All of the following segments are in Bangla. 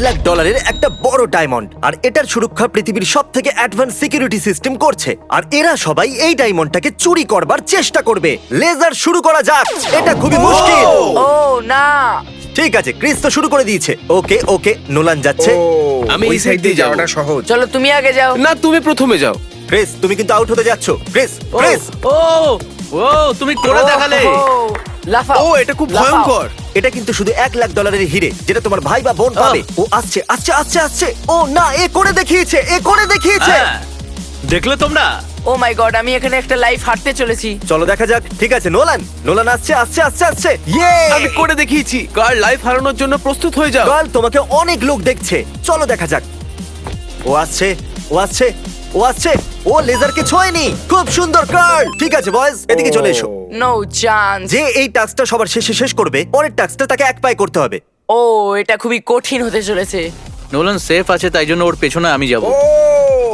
$1,00,000 একটা বড় ডায়মন্ড, আর এটার সুরক্ষা পৃথিবীর সব থেকে অ্যাডভান্স সিকিউরিটি সিস্টেম করছে। আর এরা সবাই এই ডায়মন্ডটাকে চুরি করবার চেষ্টা করবে। লেজার শুরু করা যাক। এটা খুবই মুশকিল। ও না, ঠিক আছে, ক্রিস তো শুরু করে দিয়েছে। ওকে ওকে, নোলান যাচ্ছে। আমি ওই এই সাইড side দিয়ে দিয়ে যাওয়াটা সহজ। চলো তুমি আগে যাও। না, তুমি প্রথমে যাও। ক্রিস, তুমি কিন্তু আউট হতে যাচ্ছ। ক্রিস ও, ক্রিস, ও ও তুমি করে দেখালে। ও, লাফাও। ও, এটা খুব লাফাও। ভয়ঙ্কর। এটা কিন্তু শুধু $1,00,000 হিরে, যেটা তোমার ভাই বা বোন পাবে। ও আসছে আসছে আসছে আসছে। ও না, এ করে দেখিয়েছে, এ করে দেখিয়েছে। হ্যাঁ, দেখলে তোমরা? ও মাই গড, আমি এখানে একটা লাইফ হাঁটতে চলেছি। চলো দেখা যাক। ঠিক আছে, নোলান নোলান আসছে আসছে আসছে আসছে। ইয়ে, আমি করে দেখিয়েছি। কার লাইফ হারানোর জন্য প্রস্তুত হয়ে যাও। গার্ল, তোমাকে অনেক লোক দেখছে। চলো দেখা যাক। ও আসছে ও আসছে ও আসছে। ও লেজারকে ছোঁয়নি। খুব সুন্দর গার্ল। ঠিক আছে বয়েজ, এদিকে চলে এসো। No chance. যে এই টাস্কটা সবার শেষে শেষ করবে, পরের টাস্কটা তাকে এক পায়ে করতে হবে। ও, এটা খুবই কঠিন হতে চলেছে। নোলান সেফ আছে, তাই জন্য ওর পেছনে আমি যাব।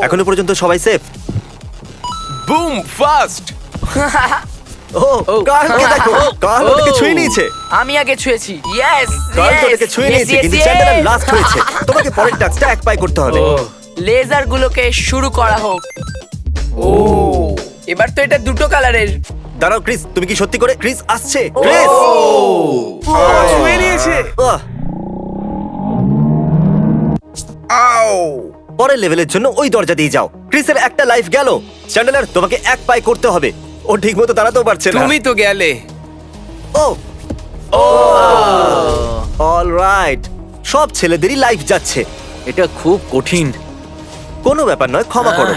এখনো পর্যন্ত সবাই সেফ। Boom, fast. ও গার্লকে দেখো, গার্ল ওটাকে ছুঁয়ে নিয়েছে। আমি আগে ছুঁয়েছি। ইয়েস, গার্ল তো ওটাকে ছুঁয়ে নিয়েছে, কিন্তু চ্যান্ডেলার লাস্ট হয়েছে। তোমাকে পরের টাস্কটা এক পায়ে করতে হবে। লেজার গুলোকে শুরু করা হোক। ও, এবার তো এটা দুটো কালারের। দাঁড়াও ক্রিস, তুমি কি সত্যি করে? ক্রিস আসছে। ক্রিস ছুঁয়ে নিয়েছে। আহ, আও! পরের লেভেলের জন্য ওই দরজা দিয়ে যাও। ক্রিসের একটা লাইফ গেল। চ্যান্ডেলার, তোমাকে এক পায়ে করতে হবে। ও ঠিকমতো দাঁড়াতেও পারছে না। তুমি তো গেলে। ও অলরাইট, সব ছেলেদেরই লাইফ যাচ্ছে। এটা খুব কঠিন। কোনো ব্যাপার নয়, ক্ষমা করো।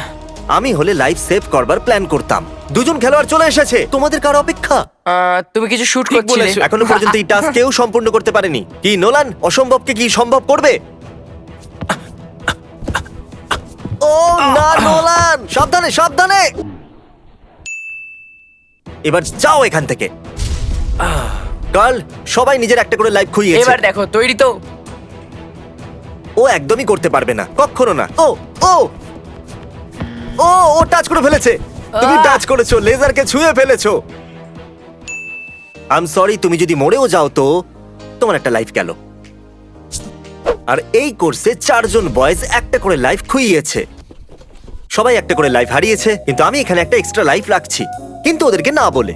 আমি হলে লাইফ সেভ করবার প্ল্যান করতাম। দুজন খেলোয়াড় চলে এসেছে। তোমাদের কার অপেক্ষা? তুমি কিছু শুট ঠিক করছিলে। বলেছো। এখনো পর্যন্ত এই টাস্ক কেউ সম্পূর্ণ করতে পারেনি। কি নোলান, অসম্ভবকে কি সম্ভব করবে? ও না নোলান, সাবধানে সাবধানে। এবার যাও এখান থেকে। কার্ল, সবাই নিজের একটা করে লাইফ খুইয়েছে। এবার দেখো, তৈরি তো? ও একদমই করতে পারবে না, কখনো না। ও ও ও ও টাচ করে ফেলেছে। তুমি আহ! টাচ করেছো, লেজারকে ছুঁয়ে ফেলেছো। আই এম সরি, তুমি যদি মরেও যাও তো তোমার একটা লাইফ গেল। আর এই কোর্সে 4 জন বয়েজ একটা করে লাইফ খুইয়েছে। সবাই একটা করে লাইফ হারিয়েছে, কিন্তু আমি এখানে একটা এক্সট্রা লাইফ রাখছি, কিন্তু ওদেরকে না বলে।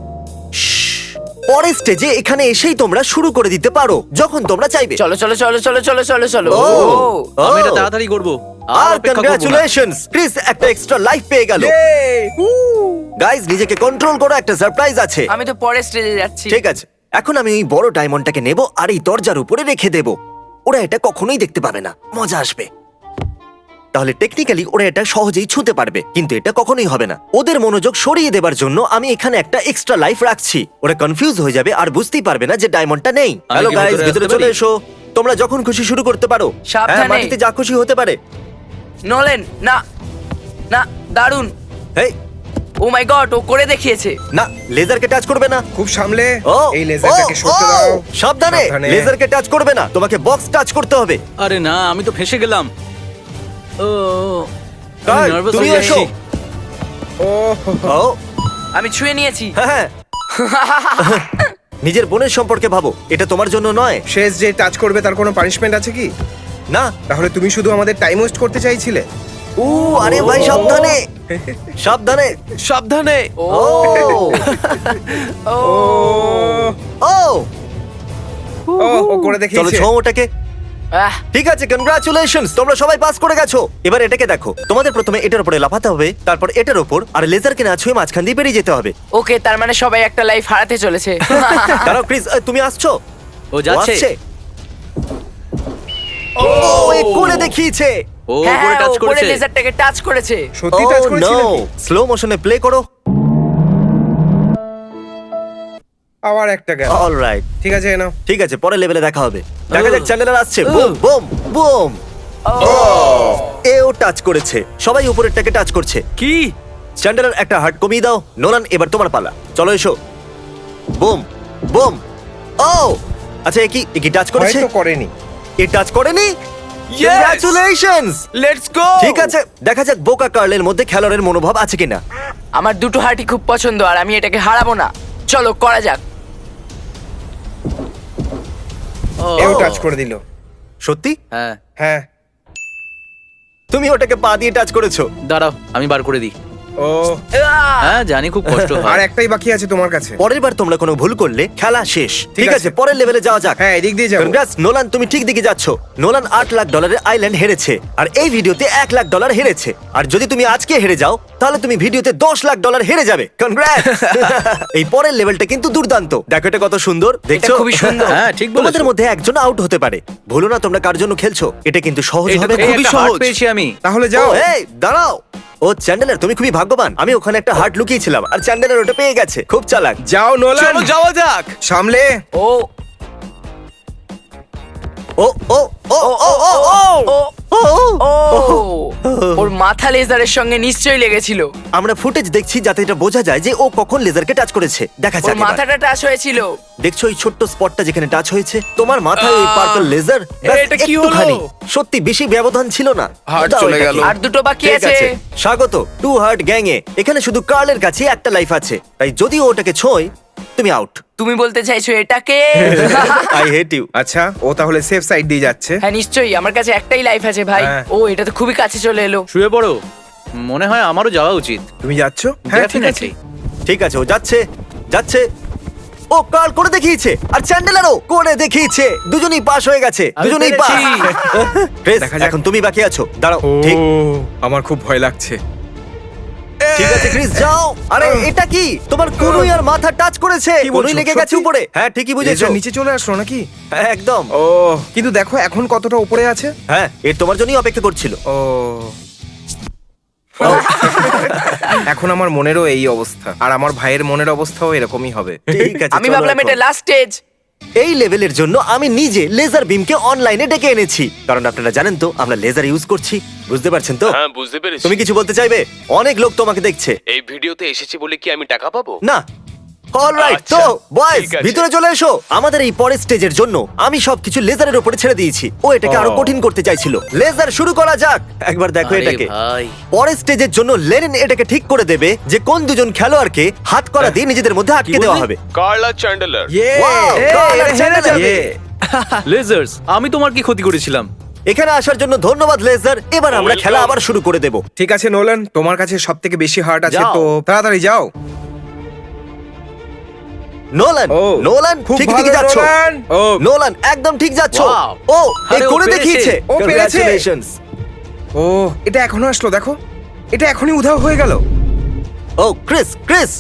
শ্শ্। পরের স্টেজে এখানে এসেই তোমরা শুরু করে দিতে পারো যখন তোমরা চাইবে। চলো চলো চলো চলো চলো চলো চলো। ও! ও, আমি এটা তাড়াতাড়ি করব। আর অপেক্ষা করব না। কংগ্রাচুলেশনস, ক্রিস একটা এক্সট্রা লাইফ পেয়ে গেল। গাইস, নিজেকে কন্ট্রোল করো, একটা সারপ্রাইজ আছে। আমি তো পরের স্টেজে যাচ্ছি। ঠিক আছে, এখন আমি এই বড় ডায়মন্ডটাকে নেব আর এই দরজার উপরে রেখে দেব। ওরা এটা কখনোই দেখতে পাবে না, মজা আসবে। তাহলে টেকনিক্যালি ওরা এটা সহজেই ছুঁতে পারবে, কিন্তু এটা কখনোই হবে না। ওদের মনোযোগ সরিয়ে দেবার জন্য আমি এখানে একটা এক্সট্রা লাইফ রাখছি। ওরা কনফিউজ হয়ে যাবে আর বুঝতেই পারবে না যে ডায়মন্ডটা নেই। আমি হ্যালো কি গাইস, ভেতরে ভিতরে আসতে চলে পারি? এসো। তোমরা যখন খুশি শুরু করতে পারো। সাবধানে। হ্যাঁ, মাটিতে যা খুশি হতে পারে। নোলেন, না না, দারুন। এই ও মাই গড, ও করে দেখিয়েছে। না, লেজারকে টাচ করবে না। খুব সামলে। ও এই লেজারটাকে ও, সরতে ও, দাও। সাবধানে। সাবধানে। লেজারকে টাচ করবে না, তোমাকে বক্স টাচ করতে হবে। আরে না, আমি তো ফেঁসে গেলাম। ও কার্ল, নার্ভাস তুমি হয়ে এসো। যাচ্ছি। ও ও আমি ছুঁয়ে নিয়েছি। হ্যাঁ হ্যাঁ। নিজের বোনের সম্পর্কে ভাবো, এটা তোমার জন্য নয়। শেষ যে টাচ করবে তার কোনো পানিশমেন্ট আছে কি? না। তাহলে তুমি শুধু আমাদের টাইম ওয়েস্ট করতে চাইছিলে? ও আরে ভাই, সাবধানে সাবধানে। সাবধানে। ও ও ও ও ও ও করে চলো দেখিয়েছে। ছো ওটাকে। আহ, ঠিক আছে, কনগ্রাচুলেশনস, তোমরা সবাই পাস করে গেছো। এবার এটাকে দেখো। তোমাদের প্রথমে এটার উপরে লাফাতে হবে, তারপর এটার উপর, আর লেজারকে না ছুঁয়ে মাঝখান দিয়ে বেরিয়ে যেতে হবে। ওকে, তার মানে সবাই একটা লাইফ হারাতে চলেছে। দাঁড়াও ক্রিস, তুমি আসছো? ও যাচ্ছে। আসছে। ও এ করে দেখিয়েছে। ও হ্যাঁ, উপরে টাচ ও উপরে করেছে। লেজারটাকে টাচ করেছে। সত্যি টাচ করেছিল কি? স্লো মোশনে প্লে করো। আবার একটা গেল। অলরাইট, ঠিক আছে, নাও। ঠিক আছে, পরের লেভেলে দেখা হবে। দেখা যাক চ্যানেলার আসছে। Boom boom boom. এও টাচ করেছে। সবাই উপরেরটাকে টাচ করছে। কি? চ্যান্ডেলার একটা হার্ট কমিয়ে দাও। নোলান, এবার তোমার পালা। চলো এসো। Boom boom. ও আচ্ছা, এ কি টাচ করেছে? হয়তো করেনি। এ টাচ করেনি। কংগ্রাচুলেশনস। Let's go. ঠিক আছে, দেখা যাক বোকা কার্লের মধ্যে খেলোয়াড়ের মনোভাব আছে কিনা। আমার দুটো হার্টই খুব পছন্দ, আর আমি এটাকে হারাবো না। চলো করা যাক। এও টাচ করে দিল। সত্যি? হ্যাঁ হ্যাঁ। তুমি ওটাকে পা দিয়ে টাচ করেছো। দাঁড়াও আমি বার করে দিই। ও, হ্যাঁ জানি খুব কষ্ট আর হয়। একটাই বাকি আছে তোমার কাছে। পরের বার তোমরা কোনো ভুল করলে খেলা শেষ। ঠিক আছে, আছে। পরের লেভেলে যাওয়া যাক। হ্যাঁ, এদিক দিয়ে যাবো। Congrats, নোলান, তুমি ঠিক দিকে যাচ্ছ। নোলান $8 লাখ আইল্যান্ড হেরেছে আর এই ভিডিওতে $1 লাখ হেরেছে। আর যদি তুমি আজকে হেরে যাও তাহলে তুমি ভিডিওতে $10 লাখ হেরে যাবে। কনগ্রাটস! এই পরের লেভেলটা কিন্তু দুর্দান্ত। দেখো এটা কত সুন্দর, এটা দেখছো? খুবই সুন্দর। হ্যাঁ ঠিক বলেছো। তোমাদের মধ্যে একজন আউট হতে পারে। ভুলো না তোমরা কার জন্য খেলছো। এটা কিন্তু সহজ এটা হবে তো না। খুবই একটা সহজ heart পেয়েছি আমি। তাহলে ও, যাও। এই দাঁড়াও। ও চ্যান্ডেলার, তুমি খুবই ভাগ্যবান। আমি ওখানে একটা হার্ট লুকিয়েছিলাম আর চ্যান্ডেলার ওটা পেয়ে গেছে। খুব চালাক। যাও নোলান, চলো যাওয়া যাক। সামলে। ও ও ও ও ও ও ও ও ও ও ওর মাথা লেজারের সঙ্গে নিশ্চয়ই লেগেছিল। আমরা ফুটেজ দেখছি যাতে এটা বোঝা যায় যে ও কখন লেজারকে টাচ করেছে। দেখা ওর যাক এবার। মাথাটা টাচ হয়েছিল। দেখছো ওই ছোট্ট স্পটটা যেখানে টাচ হয়েছে? তোমার মাথায় ওই আহ! Purple laser. এটা কি হলো? সত্যি বেশি ব্যবধান ছিল না। হার্ট দাও চলে এটাকে। গেল। আর দুটো বাকি ঠিক আছে। আছে, স্বাগত টু হার্ট গ্যাং এ। এখানে শুধু কার্লের কাছে একটা লাইফ আছে, তাই যদি ও ওটাকে ছোঁয় তুমি আউট। তুমি বলতে চাইছো এটাকে? I hate you. আচ্ছা, ও তাহলে সেফ সাইড দিয়ে যাচ্ছে। হ্যাঁ নিশ্চয়ই, আমার কাছে একটাই লাইফ আছে ভাই। হ্যাঁ। ও এটা তো খুবই কাছে চলে এলো। শুয়ে পড়ো। মনে হয় আমারও যাওয়া উচিত। তুমি যাচ্ছ? হ্যাঁ, ঠিক আছে। Definitely। ঠিক আছে, ও যাচ্ছে যাচ্ছে। ও কার্ল করে দেখিয়েছে আর চ্যান্ডেলারও করে দেখিয়েছে। দুজনেই পাস হয়ে গেছে। আমি দুজনেই পাস। পেরেছি। দেখা যাক। এখন তুমি বাকি আছো। দাঁড়াও। ও, ঠিক আমার খুব ভয় লাগছে। ঠিক আছে ক্রিস, যাও। আরে এটা কি? তোমার কোনুই আর মাথা টাচ করেছে। কি বলছো? কোনুই লেগে গেছে সত্যি? উপরে। হ্যাঁ ঠিকই বুঝেছো। লেজার নিচে চলে আসলো নাকি? হ্যাঁ একদম। ও, কিন্তু দেখো এখন কতটা উপরে আছে। হ্যাঁ এর তোমার জন্যই অপেক্ষা করছিল। ও, এখন আমার মনেরও এই অবস্থা, আর আমার ভাইয়ের মনের অবস্থাও এরকমই হবে। ঠিক আছে, আমি চলো ভাবলাম এখন। এটা লাস্ট স্টেজ। এই লেভেলের জন্য আমি নিজে লেজার বিমকে অনলাইনে ডেকে এনেছি, কারণ আপনারা জানেন তো আমরা লেজার ইউজ করছি। বুঝতে পারছেন তো? হ্যাঁ বুঝতে পেরেছি। তুমি কিছু বলতে চাইবে? অনেক লোক তোমাকে দেখছে। এই ভিডিওতে এসেছি বলে কি আমি টাকা পাবো? না। অলরাইট, আচ্ছা, তো বয়েজ ঠিক আছে। ভিতরে চলে এসো। আমাদের এই পরের স্টেজের জন্য আমি সবকিছু লেজারের উপরে ছেড়ে দিয়েছি। ও এটাকে আরো ও। কঠিন করতে চাইছিল। লেজার শুরু করা যাক। একবার দেখো আরে এটাকে। ভাই। পরের স্টেজের জন্য লেনিন এটাকে ঠিক করে দেবে যে কোন দুজন খেলোয়াড়কে হাত করা দিয়ে নিজেদের মধ্যে আটকে দেওয়া বললি? হবে। কার্লা চ্যান্ডেলার। ইয়ে! Wow, কার্ল আর চ্যান্ডেলার। লেজার্স, আমি তোমার কি ক্ষতি করেছিলাম? এখানে আসার জন্য ধন্যবাদ লেজার। এবার আমরা Welcome. খেলা আবার শুরু করে দেব। ঠিক আছে নোলান, তোমার কাছে সব থেকে বেশি হার্ট আছে, যাও। তো তাড়াতাড়ি যাও। নোলান, ও, নোলান খুব ঠিক ভালো দিকে যাচ্ছ। নোলান। ও, নোলান একদম ঠিক যাচ্ছ। Wow. ও এই আরে, ও করে পেরেছে। দেখিয়েছে। ও পেরেছে। Congratulations. ও, এটা এখনো আসলো, দেখো এটা এখনই উধাও হয়ে গেল। ও ক্রিস, ক্রিস